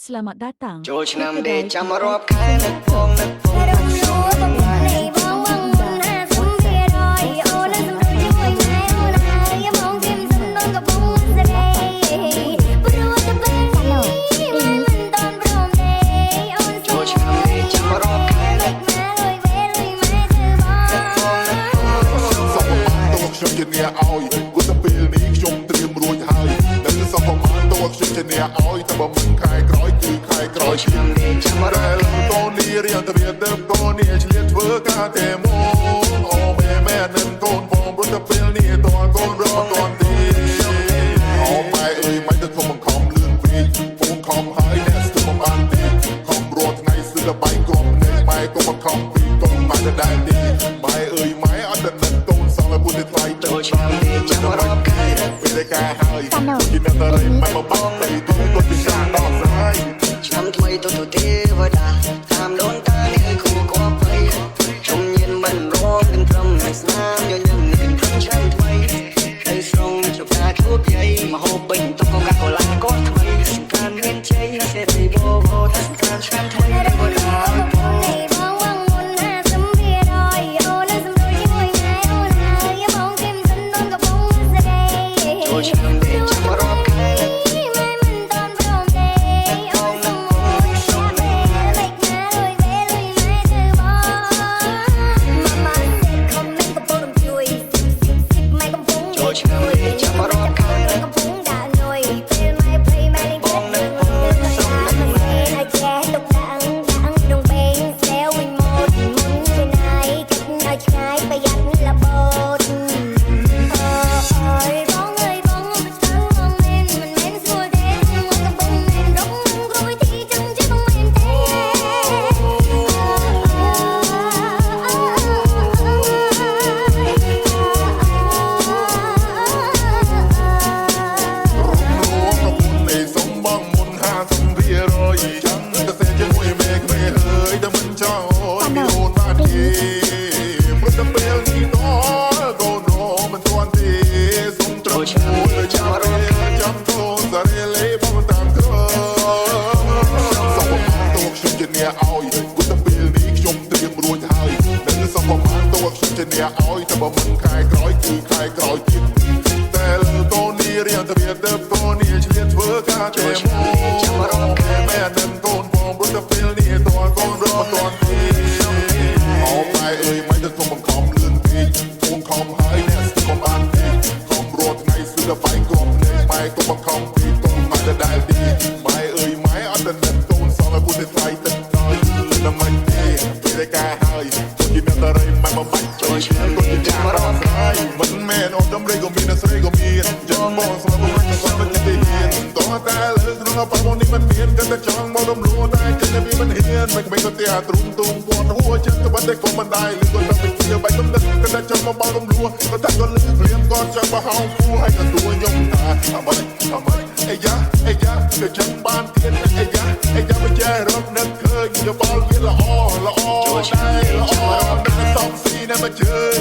Selamat datang. ចូលឆ្នាំដេកចាំរាប់ខែនឹកផងនឹកផងនឹកចូលទាំងឡាយបងបងមុន50%អូនសម្រួលជាមួយម៉ែអូនហើយមកគឹមសំដងកំពុងស្រីព្រោះតែពេលនេះមិនតាន់ព្រមទេអូនចូលឆ្នាំដេកចាំរាប់ខែនឹកម៉ែលុយពេលលុយម៉ែគឺបងនឹកផងនឹកផង សុំបានតួខ្ញុំជាអ្នកឲ្យគិតតែពេលនេះខ្ញុំត្រៀមរួចហើយនឹងសុំបានតួខ្ញុំជាអ្នកឲ្យតែបើមិនខែក្រោយគឺខែក្រោយឆ្នាំនេះចាំរែលតូននេះរៀងតែវាទៅកូននេះឆ្លៀតធ្វើការតែមកអូមែនឹងកូនបងព្រោះតែពេលនេះតើកូនរកតន់ទេអូម៉ែអើយមិនទៅធំបង្ខំលឿនពេកពងខំហើយអ្នកស្ទើរបានទេខំរត់ថ្ងៃស្ទើរបែកគំនេះម៉ែក៏បង្ខំពីកូនបានដែរទេម៉ែអើយម៉ែអត់ដឹងកូនសងឲ្យពុទ្ធថ្លៃទៅឆ្នាំនេះចាំរាប់ខែពេលការហើយជាអ្នកតរ៉េម៉ែមកបងទៅទៅពីសាដល់ស្រាយឆ្នាំថ្មីទៅទេវតាតាមដូនតានេះគូគប់ភ័យខ្ញុំញៀនមិនរងនឹងត្រឹមស្នាមញញឹមនឹងឆ្នាំថ្មីទៅស្រងជប់ការជួបយាយមកហូបពេញតុកកាកូឡាក៏ថ្មីសង្ការមានជ័យសេរីបោបោតែសង្ការឆ្នាំថ្មីទេវតាឆ្នាំនេះចាំរាប់ខែមិនតាន់ព្រមទេអូនសុំមួយសុំលេខម៉ែលុយពេលលុយម៉ែគឺបងម៉ាម៉ាសេខមមិនកំពុងជួយម៉ែកំពុងចូលឆ្នាំនេះចាំរាប់ខែកំពុងដាក់លុយពេលម៉ែភ័យម៉ែលេងបងនឹកបងសុំលេខម៉ែឲ្យចេះទុកដាក់ក្នុងបេងស្ទែវវិញមុនជាណាយគិតឲ្យឆ្ងាយប្រយ័ត្នលបោតអើយបងអើយបងមិនស្គាល់បងមិនមែនស្រួលទេខ្ញុំកំពុងមានរងគ្រួយទីចឹងជាបងមែនទេសុំបងមុន50%ចឹងតែសេជាមួយមេក្មេហើយតែមិនចោលមានអូនបានទេព្រោះតែពេលនេះដល់កូនរមិនទាន់ទេសុំត្រូវជួយចាំរកចាំកូនសារលេបងតាមក្រសុំបានតួខ្ញុំជាអ្នកឲ្យគិតតែពេលនេះខ្ញុំត្រៀមរួចហើយនឹងសុំបានតួខ្ញុំជាអ្នកឲ្យតែបើមិនខែក្រោយគឺខែក្រោយទៀតតែកូននេះរៀងតែវាទៅកូននេះឆ្លៀតធ្វើការតែមកចាំរកខែមែននឹងកូនបងព្រោះតែពេលនេះតើកូនរកមិនទាន់ទេអូម៉ែអើយមិនទៅធំបង្ខំលឿនពេកពងខំហើយអ្នកស្ទើរបានទេខំរត់ថ្ងៃស្ទើរបែកគំនេះម៉ែក៏បង្ខំពីកូនម៉ែដែរទេម៉ែអើយម៉ែអត់ដឹងកូនសងឲ្យពុទ្ធថ្លៃទឹកដល់តែមិនទេពេលការហើយជាអ្នកតរ៉េម៉ែមកបាច់ជួយឆ្នាំក៏ជាចាំរកហើយមិនមែនអូនដំរីក៏មានស្រីក៏មានចាំបងស្រាប់មិនក៏មិនទេហ៊ានតោះតែលើក្នុងប៉បងនេះមិនមានតែចង់មករំលួតែគិតតែវាមិនហ៊ានមិនក៏តែទ្រុំទុំពាន់ហួរចិត្តក៏មិនតែក៏មិនដែរឬក៏តែជាបែកទំនឹកក៏តែចង់មកបោរំលួក៏តែក៏លឺព្រាមក៏ចង់បោះហោពូឲ្យក៏ទួខ្ញុំថាអាម៉េចអីយ៉ាទៅចាំបានទៀតអីយ៉ាមិនចេះរត់នឹកឃើញយោបល់វាល្អដែរល្អតែសំស៊ីនៅមកជើង